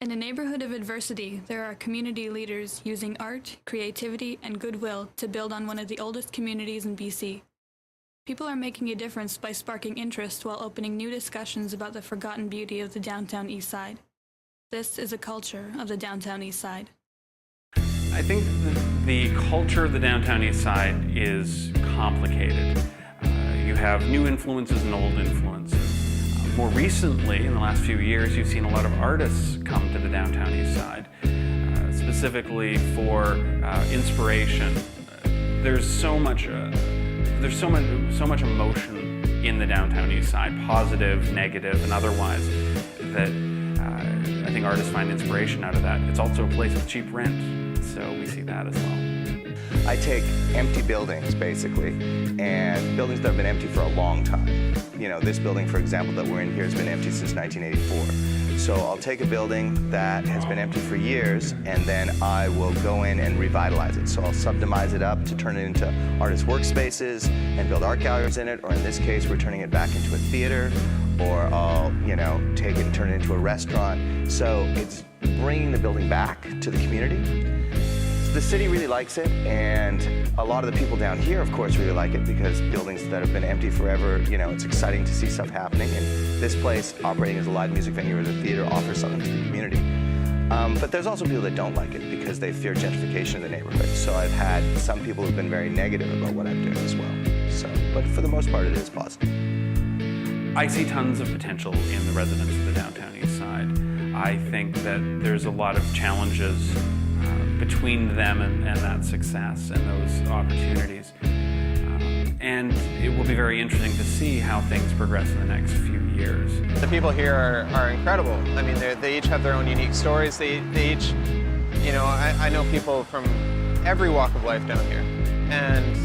In a neighborhood of adversity, there are community leaders using art, creativity, and goodwill to build on one of the oldest communities in BC. People are making a difference by sparking interest while opening new discussions about the forgotten beauty of the downtown east side. This is a culture of the downtown east side. I think the culture of the downtown east side is complicated. You have new influences and old influences. More recently, in the last few years, you've seen a lot of artists come to the downtown east side, specifically for inspiration. There's so much emotion in the downtown east side, positive, negative, and otherwise, that I think artists find inspiration out of that. It's also a place with cheap rent, so we see that as well. I take empty buildings, basically, and buildings that have been empty for a long time. You know, this building, for example, that we're in here has been empty since 1984. So I'll take a building that has been empty for years, and then I will go in and revitalize it. So I'll subdimise it up to turn it into artist workspaces and build art galleries in it, or in this case, we're turning it back into a theater, or I'll, take it and turn it into a restaurant. So it's bringing the building back to the community. The city really likes it, and a lot of the people down here, of course, really like it because buildings that have been empty forever, it's exciting to see stuff happening, and this place, operating as a live music venue or as a theater, offers something to the community. But there's also people that don't like it because they fear gentrification in the neighborhood. So I've had some people who've been very negative about what I'm doing as well. But for the most part, it is positive. I see tons of potential in the residents of the downtown east side. I think that there's a lot of challenges between them and that success and those opportunities. And it will be very interesting to see how things progress in the next few years. The people here are incredible. I mean, they each have their own unique stories. They each, I know people from every walk of life down here. And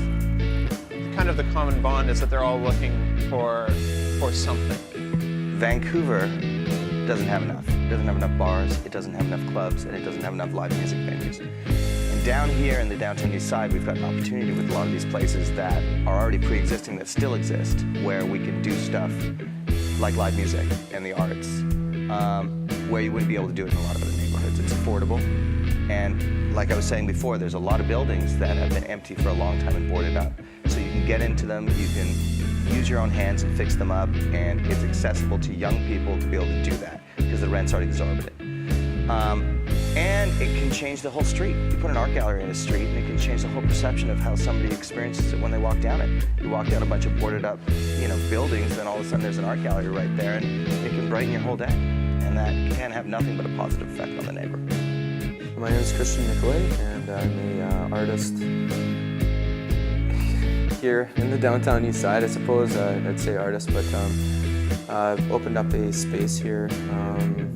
kind of the common bond is that they're all looking for something. Vancouver doesn't have enough. It doesn't have enough bars, it doesn't have enough clubs, and it doesn't have enough live music venues. And down here in the downtown east side, we've got an opportunity with a lot of these places that are already pre-existing, that still exist, where we can do stuff like live music and the arts, where you wouldn't be able to do it in a lot of other neighborhoods. It's affordable, and like I was saying before, there's a lot of buildings that have been empty for a long time and boarded up. So you can get into them, you can use your own hands and fix them up, and it's accessible to young people to be able to do that because the rents aren't exorbitant. And it can change the whole street. You put an art gallery in a street and it can change the whole perception of how somebody experiences it when they walk down it. You walk down a bunch of boarded up buildings, and all of a sudden there's an art gallery right there, and it can brighten your whole day. And that can have nothing but a positive effect on the neighborhood. My name is Christian Nicolay, and I'm an artist here in the downtown east side. I suppose I'd say artist, but I've opened up a space here on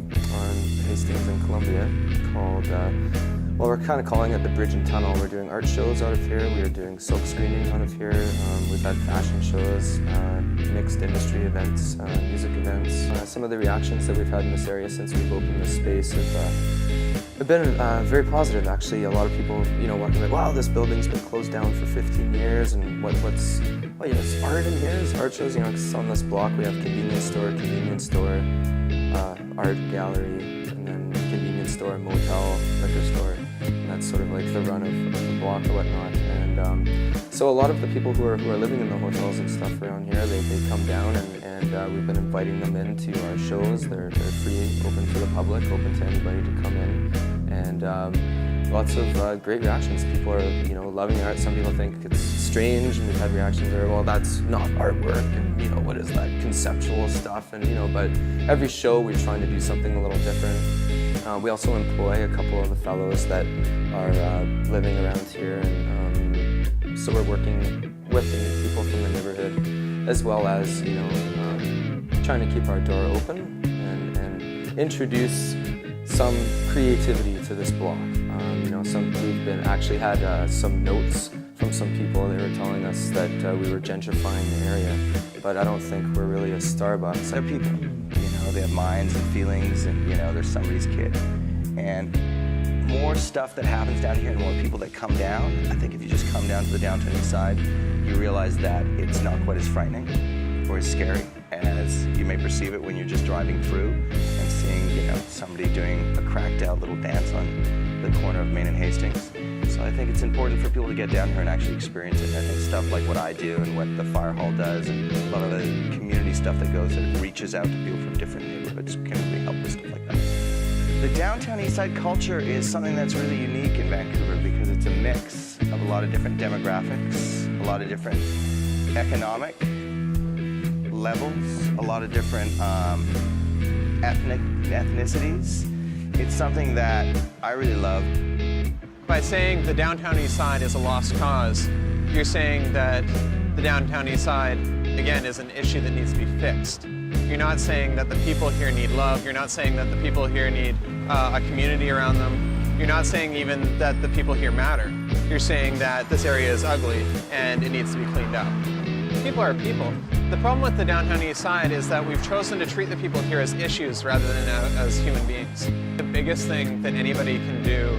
Hastings and Columbia called, we're kind of calling it the Bridge and Tunnel. We're doing art shows out of here. We are doing silk screening out of here. We've had fashion shows, mixed industry events, music events. Some of the reactions that we've had in this area since we've opened this space have been very positive, actually. A lot of people, walking like, wow, this building's been closed down for 15 years, and it's art in here, it's art shows, 'cause on this block we have convenience store, art gallery, and then convenience store, motel, liquor store, and that's sort of like the run of the block or whatnot. And so a lot of the people who are living in the hotels and stuff around here, they come down, and we've been inviting them into our shows. They're free, open for the public, open to anybody to come in, and lots of great reactions. People are loving art. Some people think it's strange, and we've had reactions where, well, that's not artwork, and what is that conceptual stuff, and but every show we're trying to do something a little different. We also employ a couple of the fellows that are living around here, and so we're working with the people from the neighborhood, as well as trying to keep our door open and introduce some creativity to this block. We've actually had some notes from some people. They were telling us that we were gentrifying the area, but I don't think we're really a Starbucks. They're people, they have minds and feelings, and they're somebody's kid. And more stuff that happens down here and more people that come down. I think if you just come down to the downtown east side, you realize that it's not quite as frightening or as scary as you may perceive it when you're just driving through and seeing, you know, somebody doing a cracked out little dance on the corner of Main and Hastings. So I think it's important for people to get down here and actually experience it. And I think stuff like what I do and what the fire hall does and a lot of the community stuff that goes, that reaches out to people from different neighborhoods can really help with stuff like that. The downtown east side culture is something that's really unique in Vancouver because it's a mix of a lot of different demographics, a lot of different economic levels, a lot of different ethnicities. It's something that I really love. By saying the downtown east side is a lost cause, you're saying that the downtown east side, again, is an issue that needs to be fixed. You're not saying that the people here need love. You're not saying that the people here need a community around them. You're not saying even that the people here matter. You're saying that this area is ugly and it needs to be cleaned up. People are people. The problem with the downtown east side is that we've chosen to treat the people here as issues rather than as human beings. The biggest thing that anybody can do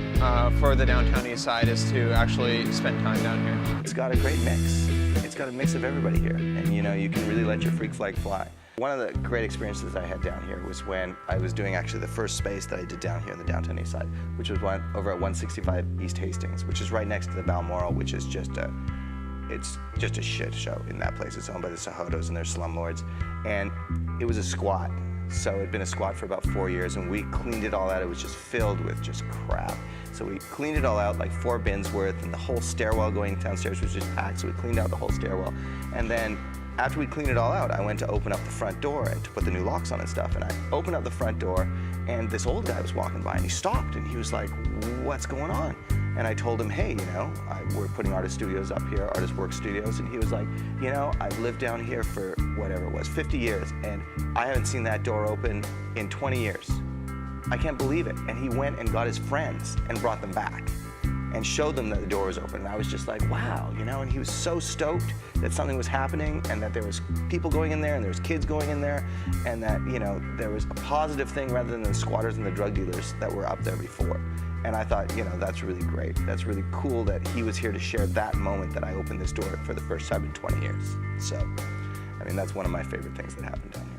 for the downtown east side is to actually spend time down here. It's got a great mix. It's got a mix of everybody here, and you know, you can really let your freak flag fly. One of the great experiences I had down here was when I was doing actually the first space that I did down here in the downtown east side, which was over at 165 East Hastings, which is right next to the Balmoral, which is it's just a shit show in that place. It's owned by the Sahotos and their slumlords, and it was a squat. So it had been a squat for about 4 years, and we cleaned it all out. It was just filled with just crap. So we cleaned it all out, like 4 bins worth, and the whole stairwell going downstairs was just packed, so we cleaned out the whole stairwell. And then after we cleaned it all out, I went to open up the front door and to put the new locks on and stuff, and I opened up the front door, and this old guy was walking by, and he stopped, and he was like, "What's going on?" And I told him, "Hey, you know, we're putting artist studios up here, artist work studios." And he was like, "You know, I've lived down here for whatever it was, 50 years, and I haven't seen that door open in 20 years. I can't believe it." And he went and got his friends and brought them back and showed them that the door was open. And I was just like, wow, you know, and he was so stoked that something was happening and that there was people going in there and there was kids going in there and that, you know, there was a positive thing rather than the squatters and the drug dealers that were up there before. And I thought, you know, that's really great. That's really cool that he was here to share that moment that I opened this door for the first time in 20 years. So, I mean, that's one of my favorite things that happened down here.